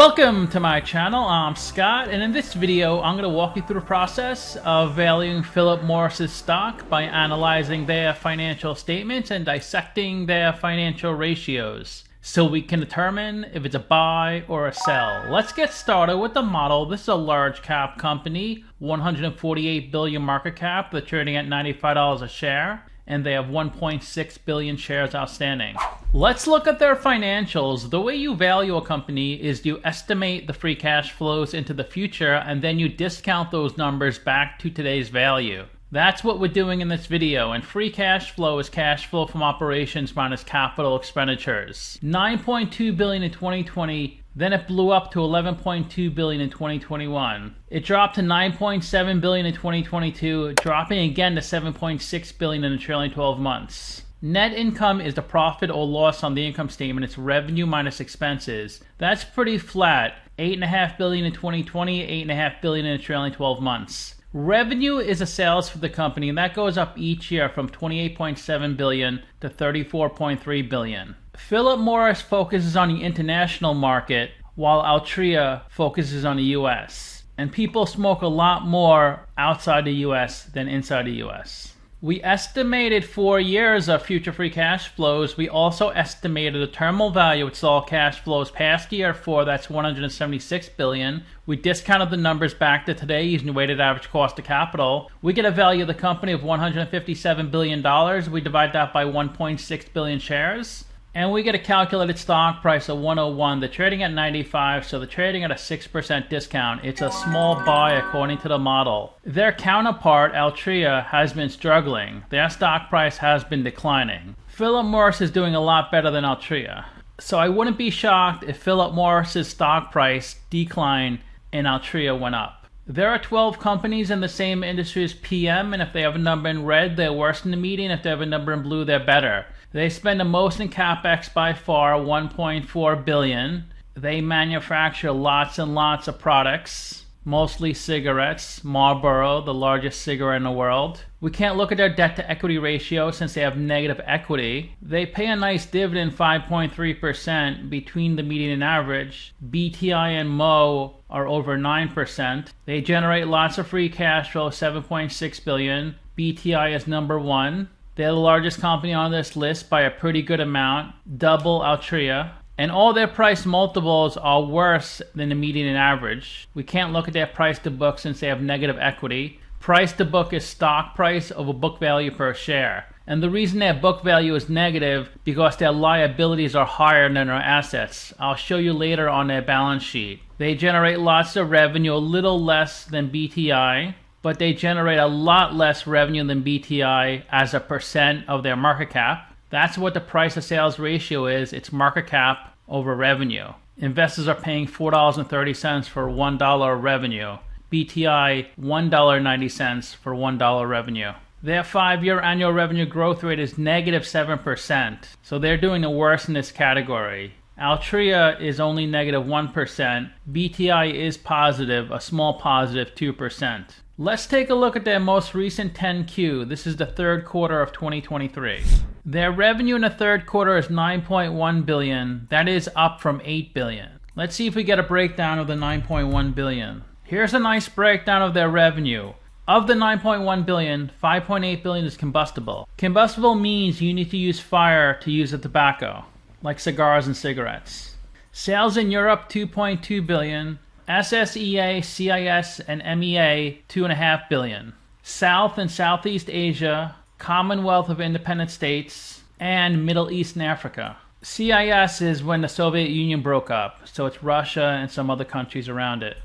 Welcome to my channel. I'm Scott, and in this video I'm going to walk you through the process of valuing Philip Morris's stock by analyzing their financial statements and dissecting their financial ratios so we can determine if it's a buy or a sell. Let's get started with the model. This is a large cap company, 148 billion market cap. They're trading at $95 a share, and they have 1.6 billion shares outstanding. Let's look at their financials. The way you value a company is you estimate the free cash flows into the future, and then you discount those numbers back to today's value. That's what we're doing in this video, and free cash flow is cash flow from operations minus capital expenditures. 9.2 billion in 2020, then it blew up to 11.2 billion in 2021. It dropped to 9.7 billion in 2022, dropping again to 7.6 billion in the trailing 12 months. Net income is the profit or loss on the income statement. It's revenue minus expenses. That's pretty flat. 8.5 billion in 2020, 8.5 billion in the trailing 12 months. Revenue is the sales for the company, and that goes up each year from 28.7 billion to 34.3 billion. Philip Morris focuses on the international market, while Altria focuses on the US. And people smoke a lot more outside the US than inside the US. We estimated 4 years of future free cash flows. We also estimated the terminal value, which is all cash flows past year 4, that's 176 billion. We discounted the numbers back to today using the weighted average cost of capital. We get a value of the company of $157 billion. We divide that by 1.6 billion shares. And we get a calculated stock price of 101. They're trading at 95, so they're trading at a 6% discount. It's a small buy according to the model. Their counterpart, Altria, has been struggling. Their stock price has been declining. Philip Morris is doing a lot better than Altria. So I wouldn't be shocked if Philip Morris's stock price declined and Altria went up. There are 12 companies in the same industry as PM, and if they have a number in red, they're worse than the median. If they have a number in blue, they're better. They spend the most in CapEx by far, 1.4 billion. They manufacture lots and lots of products, mostly cigarettes. Marlboro, the largest cigarette in the world. We can't look at their debt to equity ratio since they have negative equity. They pay a nice dividend, 5.3%, between the median and average. BTI and Mo are over 9%. They generate lots of free cash flow, 7.6 billion. BTI is number 1. They're the largest company on this list by a pretty good amount, double Altria. And all their price multiples are worse than the median and average. We can't look at their price to book since they have negative equity. Price to book is stock price over book value per share. And the reason their book value is negative because their liabilities are higher than their assets. I'll show you later on their balance sheet. They generate lots of revenue, a little less than BTI, but they generate a lot less revenue than BTI as a percent of their market cap. That's what the price to sales ratio is. It's market cap over revenue. Investors are paying $4.30 for $1 of revenue. BTI, $1.90 for $1 revenue. Their 5-year annual revenue growth rate is negative 7%. So they're doing the worst in this category. Altria is only negative 1%. BTI is positive, a small positive 2%. Let's take a look at their most recent 10Q. This is the third quarter of 2023. Their revenue in the third quarter is 9.1 billion. That is up from 8 billion. Let's see if we get a breakdown of the 9.1 billion. Here's a nice breakdown of their revenue. Of the 9.1 billion, 5.8 billion is combustible. Combustible means you need to use fire to use the tobacco, like cigars and cigarettes. Sales in Europe, 2.2 billion. SSEA, CIS, and MEA, 2.5 billion. South and Southeast Asia, Commonwealth of Independent States, and Middle East and Africa. CIS is when the Soviet Union broke up, so it's Russia and some other countries around it.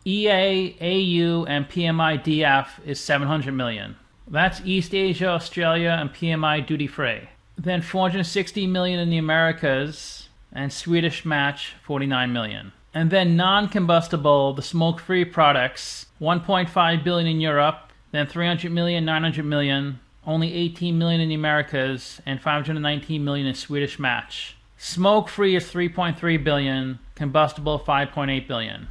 EA, AU, and PMI-DF is 700 million. That's East Asia, Australia, and PMI duty-free. Then 460 million in the Americas, and Swedish Match, 49 million. And then non-combustible, the smoke-free products, 1.5 billion in Europe, then 300 million, 900 million, only 18 million in the Americas, and 519 million in Swedish Match. Smoke-free is 3.3 billion, combustible 5.8 billion.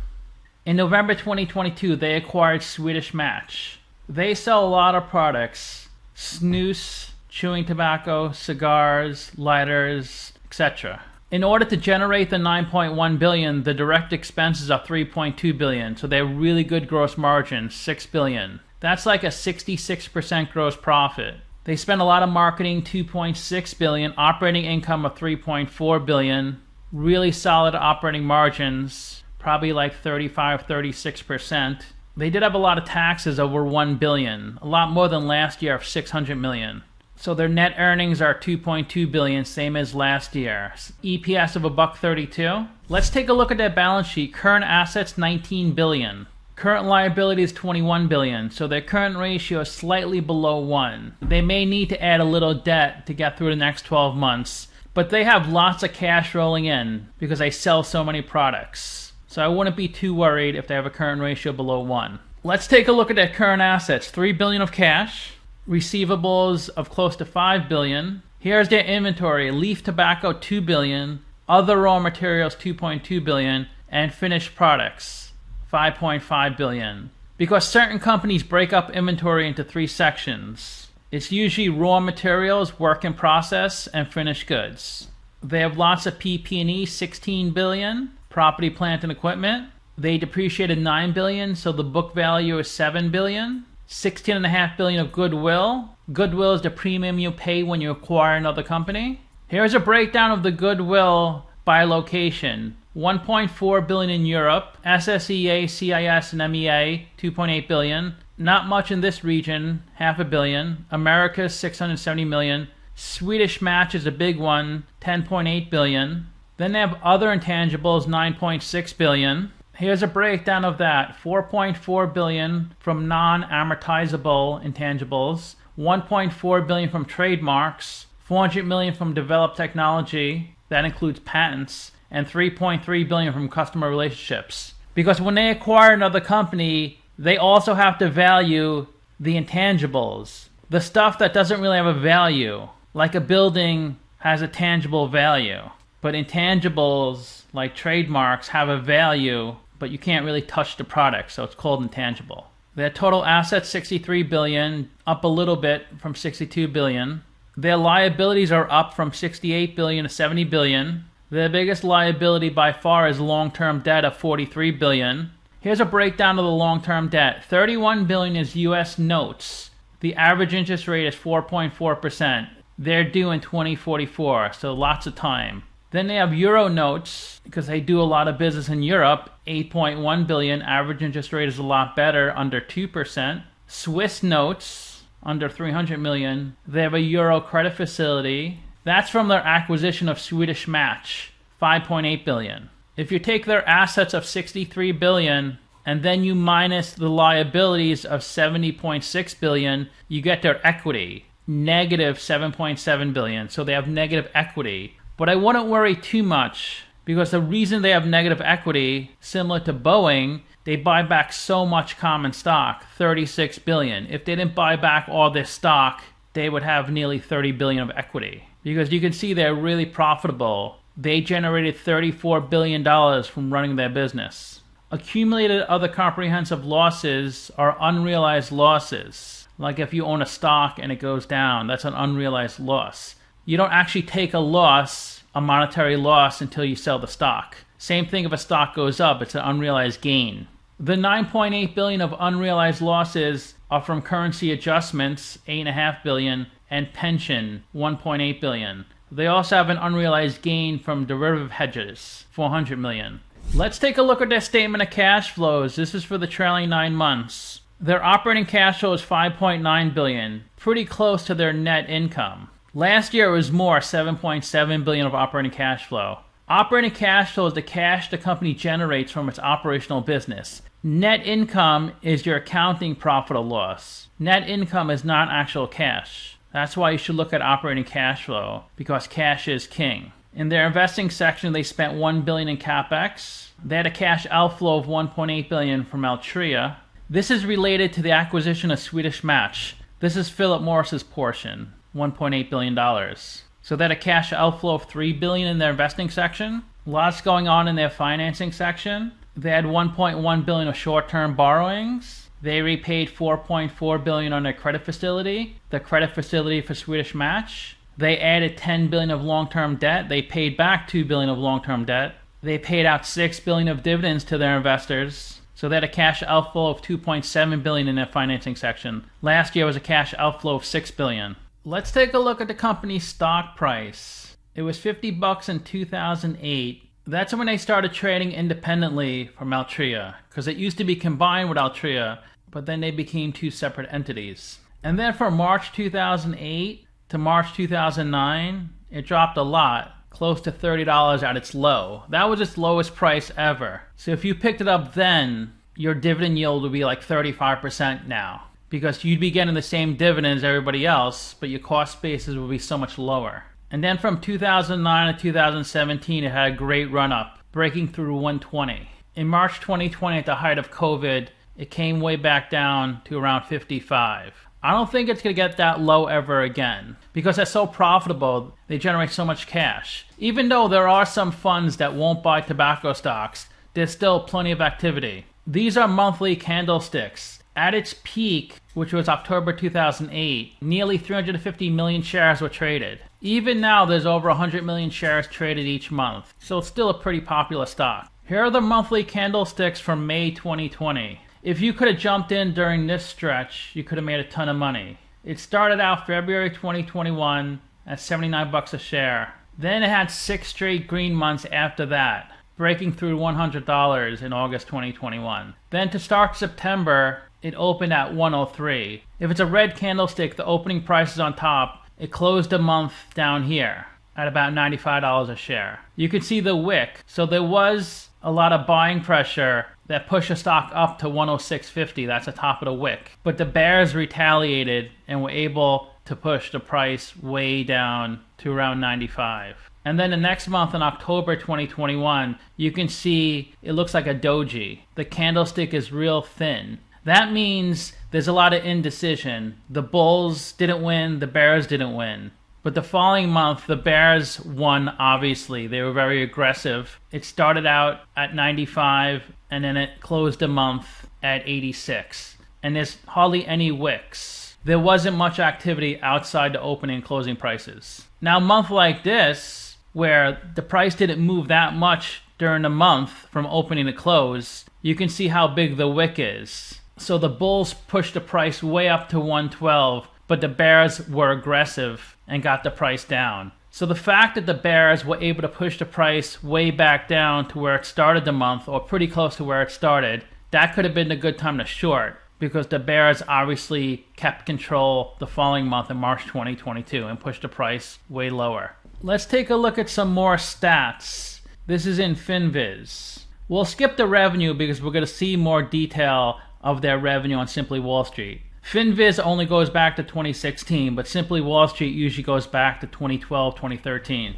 In November 2022, they acquired Swedish Match. They sell a lot of products, snus, chewing tobacco, cigars, lighters, etc. In order to generate the 9.1 billion, the direct expenses are 3.2 billion. So they have really good gross margins, 6 billion. That's like a 66% gross profit. They spend a lot of marketing, 2.6 billion, operating income of 3.4 billion, really solid operating margins, probably like 35, 36%. They did have a lot of taxes, over 1 billion, a lot more than last year of 600 million. So their net earnings are 2.2 billion, same as last year. EPS of $1.32. Let's take a look at their balance sheet. Current assets, 19 billion. Current liabilities, 21 billion. So their current ratio is slightly below 1. They may need to add a little debt to get through the next 12 months, but they have lots of cash rolling in because they sell so many products. So I wouldn't be too worried if they have a current ratio below 1. Let's take a look at their current assets. 3 billion of cash. Receivables of close to 5 billion. Here's their inventory. Leaf tobacco, 2 billion. Other raw materials, 2.2 billion. And finished products, 5.5 billion. Because certain companies break up inventory into 3 sections. It's usually raw materials, work in process, and finished goods. They have lots of PP&E, 16 billion. Property, plant, and equipment. They depreciated 9 billion, so the book value is 7 billion. 16.5 billion of goodwill. Goodwill is the premium you pay when you acquire another company. Here's a breakdown of the goodwill by location. 1.4 billion in Europe, SSEA, CIS, and MEA, 2.8 billion. Not much in this region, $500 million. Americas, 670 million. Swedish Match is a big one, 10.8 billion. Then they have other intangibles, 9.6 billion. Here's a breakdown of that. 4.4 billion from non-amortizable intangibles, 1.4 billion from trademarks, 400 million from developed technology, that includes patents, and 3.3 billion from customer relationships. Because when they acquire another company, they also have to value the intangibles, the stuff that doesn't really have a value, like a building has a tangible value. But intangibles, like trademarks, have a value, but you can't really touch the product, so it's called intangible. Their total assets, 63 billion, up a little bit from 62 billion. Their liabilities are up from 68 billion to 70 billion. Their biggest liability by far is long-term debt of 43 billion. Here's a breakdown of the long-term debt. 31 billion is US notes. The average interest rate is 4.4%. They're due in 2044, so lots of time. Then they have Euro notes, because they do a lot of business in Europe, 8.1 billion. Average interest rate is a lot better, under 2%. Swiss notes, under 300 million. They have a Euro credit facility. That's from their acquisition of Swedish Match, 5.8 billion. If you take their assets of 63 billion, and then you minus the liabilities of 70.6 billion, you get their equity, negative 7.7 billion. So they have negative equity. But I wouldn't worry too much, because the reason they have negative equity, similar to Boeing, they buy back so much common stock, 36 billion. If they didn't buy back all this stock, they would have nearly 30 billion of equity. Because you can see they're really profitable. They generated $34 billion from running their business. Accumulated other comprehensive losses are unrealized losses. Like if you own a stock and it goes down, that's an unrealized loss. You don't actually take a loss, a monetary loss, until you sell the stock. Same thing if a stock goes up, it's an unrealized gain. The 9.8 billion of unrealized losses are from currency adjustments, 8.5 billion, and pension, 1.8 billion. They also have an unrealized gain from derivative hedges, 400 million. Let's take a look at their statement of cash flows. This is for the trailing 9 months. Their operating cash flow is 5.9 billion, pretty close to their net income. Last year it was more, 7.7 billion of operating cash flow. Operating cash flow is the cash the company generates from its operational business. Net income is your accounting profit or loss. Net income is not actual cash. That's why you should look at operating cash flow, because cash is king. In their investing section, they spent 1 billion in capex. They had a cash outflow of 1.8 billion from Altria. This is related to the acquisition of Swedish Match. This is Philip Morris's portion. $1.8 billion. So they had a cash outflow of 3 billion in their investing section. Lots going on in their financing section. They had 1.1 billion of short-term borrowings. They repaid 4.4 billion on their credit facility, the credit facility for Swedish Match. They added $10 billion of long-term debt. They paid back $2 billion of long-term debt. They paid out $6 billion of dividends to their investors. So they had a cash outflow of $2.7 billion in their financing section. Last year was a cash outflow of $6 billion. Let's take a look at the company's stock price. It was $50 in 2008. That's when they started trading independently from Altria, because it used to be combined with Altria, but then they became two separate entities. And then from March 2008 to March 2009, it dropped a lot, close to $30 at its low. That was its lowest price ever. So if you picked it up then, your dividend yield would be like 35% now, because you'd be getting the same dividends as everybody else, but your cost basis would be so much lower. And then from 2009 to 2017, it had a great run up, breaking through 120. In March 2020, at the height of COVID, it came way back down to around 55. I don't think it's going to get that low ever again, because they're so profitable, they generate so much cash. Even though there are some funds that won't buy tobacco stocks, there's still plenty of activity. These are monthly candlesticks. At its peak, which was October 2008, nearly 350 million shares were traded. Even now, there's over 100 million shares traded each month, so it's still a pretty popular stock. Here are the monthly candlesticks from May 2020. If you could have jumped in during this stretch, you could have made a ton of money. It started out February 2021 at $79 a share. Then it had 6 straight green months after that, breaking through $100 in August 2021. Then to start September, it opened at 103. If it's a red candlestick, the opening price is on top. It closed a month down here at about $95 a share. You can see the wick. So there was a lot of buying pressure that pushed the stock up to 106.50. That's the top of the wick. But the bears retaliated and were able to push the price way down to around 95. And then the next month in October 2021, you can see it looks like a doji. The candlestick is real thin. That means there's a lot of indecision. The bulls didn't win, the bears didn't win. But the following month, the bears won, obviously. They were very aggressive. It started out at 95, and then it closed the month at 86. And there's hardly any wicks. There wasn't much activity outside the opening and closing prices. Now, a month like this, where the price didn't move that much during the month from opening to close, you can see how big the wick is. So the bulls pushed the price way up to 112, but the bears were aggressive and got the price down. So the fact that the bears were able to push the price way back down to where it started the month, or pretty close to where it started, that could have been a good time to short, because the bears obviously kept control the following month in March 2022 and pushed the price way lower. Let's take a look at some more stats. This is in finviz. We'll skip the revenue because we're going to see more detail of their revenue on Simply Wall Street. finviz only goes back to 2016, but Simply Wall Street usually goes back to 2012, 2013.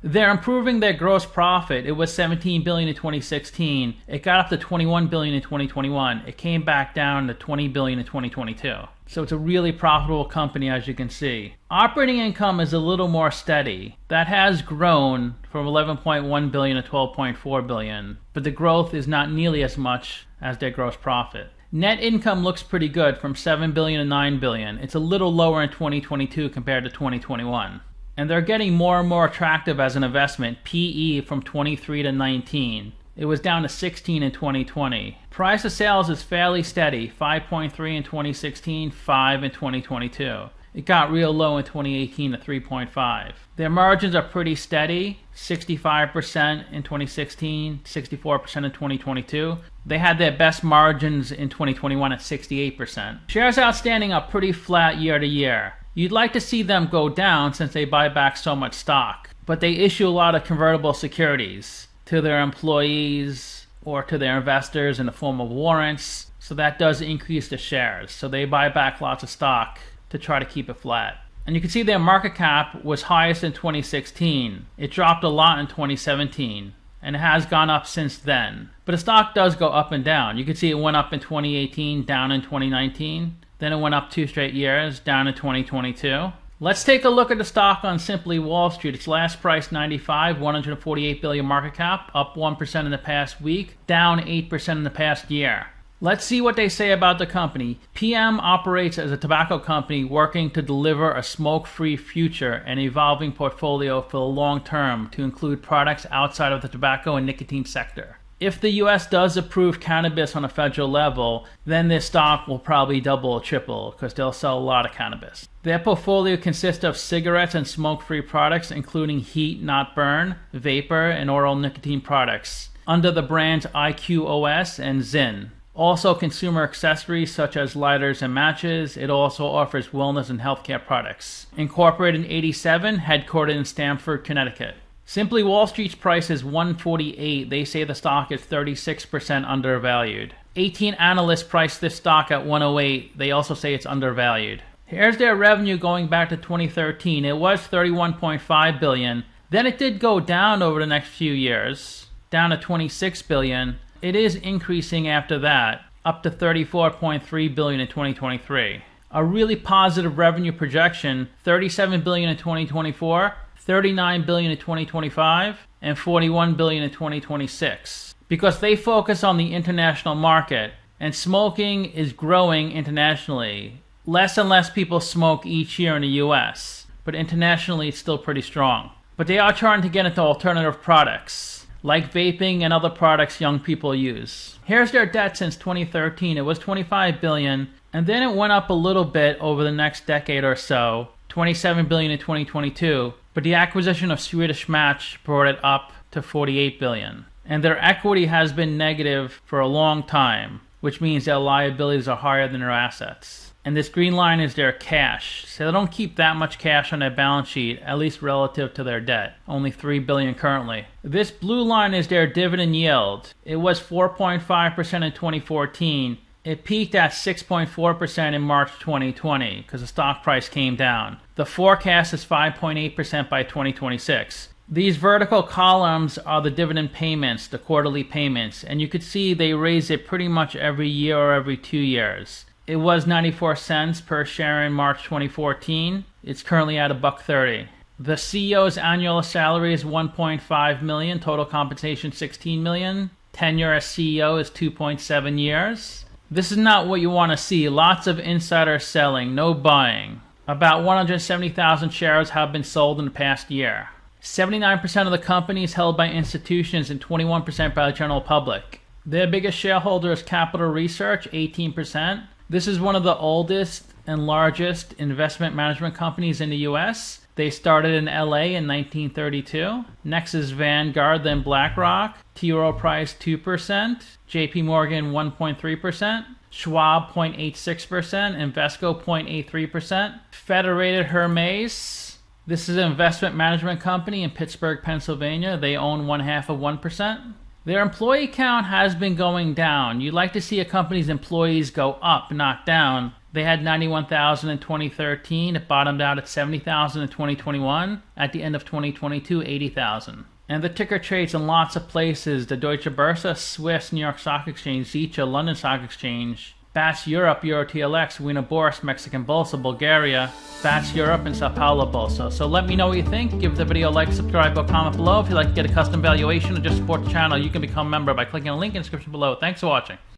They're improving their gross profit. It was $17 billion in 2016. It got up to $21 billion in 2021. It came back down to $20 billion in 2022. So it's a really profitable company, as you can see. Operating income is a little more steady. That has grown from $11.1 billion to $12.4 billion, but the growth is not nearly as much as their gross profit. Net income looks pretty good, from $7 billion to $9 billion. It's a little lower in 2022 compared to 2021. And they're getting more and more attractive as an investment. PE from 23 to 19. It was down to 16 in 2020. Price to sales is fairly steady, 5.3 in 2016, 5 in 2022. It got real low in 2018 to 3.5. Their margins are pretty steady, 65% in 2016, 64% in 2022. They had their best margins in 2021 at 68%. Shares outstanding are pretty flat year to year. You'd like to see them go down since they buy back so much stock, but they issue a lot of convertible securities to their employees or to their investors in the form of warrants, so that does increase the shares. So they buy back lots of stock to try to keep it flat. And you can see their market cap was highest in 2016. It dropped a lot in 2017, and it has gone up since then. But the stock does go up and down. You can see it went up in 2018, down in 2019. Then it went up 2 straight years, down in 2022. Let's take a look at the stock on Simply Wall Street. Its last price 95, 148 billion market cap, up 1% in the past week, down 8% in the past year. Let's see what they say about the company. PM operates as a tobacco company working to deliver a smoke-free future and evolving portfolio for the long term to include products outside of the tobacco and nicotine sector. If the US does approve cannabis on a federal level, then their stock will probably double or triple because they'll sell a lot of cannabis. Their portfolio consists of cigarettes and smoke-free products, including heat not burn, vapor, and oral nicotine products, under the brands IQOS and Zyn. Also consumer accessories such as lighters and matches. It also offers wellness and healthcare products. Incorporated in 1987, headquartered in Stamford, Connecticut. Simply Wall Street's price is $148. They say the stock is 36% undervalued. 18 analysts priced this stock at $108. They also say it's undervalued. Here's their revenue going back to 2013. It was $31.5 billion. Then it did go down over the next few years, down to $26 billion. It is increasing after that, up to $34.3 billion in 2023. A really positive revenue projection, $37 billion in 2024, $39 billion in 2025, and $41 billion in 2026. Because they focus on the international market, and smoking is growing internationally. Less and less people smoke each year in the US, but internationally it's still pretty strong. But they are trying to get into alternative products, like vaping and other products young people use. Here's their debt since 2013. It was $25 billion, and then it went up a little bit over the next decade or so, $27 billion in 2022, but the acquisition of Swedish Match brought it up to $48 billion. And their equity has been negative for a long time, which means their liabilities are higher than their assets. And this green line is their cash. So they don't keep that much cash on their balance sheet, at least relative to their debt. Only $3 billion currently. This blue line is their dividend yield. It was 4.5% in 2014. It peaked at 6.4% in March 2020 because the stock price came down. The forecast is 5.8% by 2026. These vertical columns are the dividend payments, the quarterly payments, and you could see they raise it pretty much every year or every 2 years. It was 94 cents per share in March 2014. It's currently at $1.30. The CEO's annual salary is $1.5 million, total compensation $16 million. Tenure as CEO is 2.7 years. This is not what you want to see. Lots of insider selling, no buying. About 170,000 shares have been sold in the past year. 79% of the company is held by institutions and 21% by the general public. Their biggest shareholder is Capital Research, 18%. This is one of the oldest and largest investment management companies in the US. They started in LA in 1932. Next is Vanguard, then BlackRock. T. Rowe Price 2%. JP Morgan 1.3%. Schwab 0.86%. Invesco 0.83%. Federated Hermes. This is an investment management company in Pittsburgh, Pennsylvania. They own 0.5%. Their employee count has been going down. You'd like to see a company's employees go up, not down. They had 91,000 in 2013. It bottomed out at 70,000 in 2021. At the end of 2022, 80,000. And the ticker trades in lots of places. The Deutsche Börse, Swiss, New York Stock Exchange, Zicha, London Stock Exchange, BATS Europe, EuroTLX, Wiener Bourse, Mexican Bolsa, Bulgaria, BATS Europe, and Sao Paulo Bolsa. So let me know what you think. Give the video a like, subscribe, or comment below. If you'd like to get a custom valuation or just support the channel, you can become a member by clicking the link in the description below. Thanks for watching.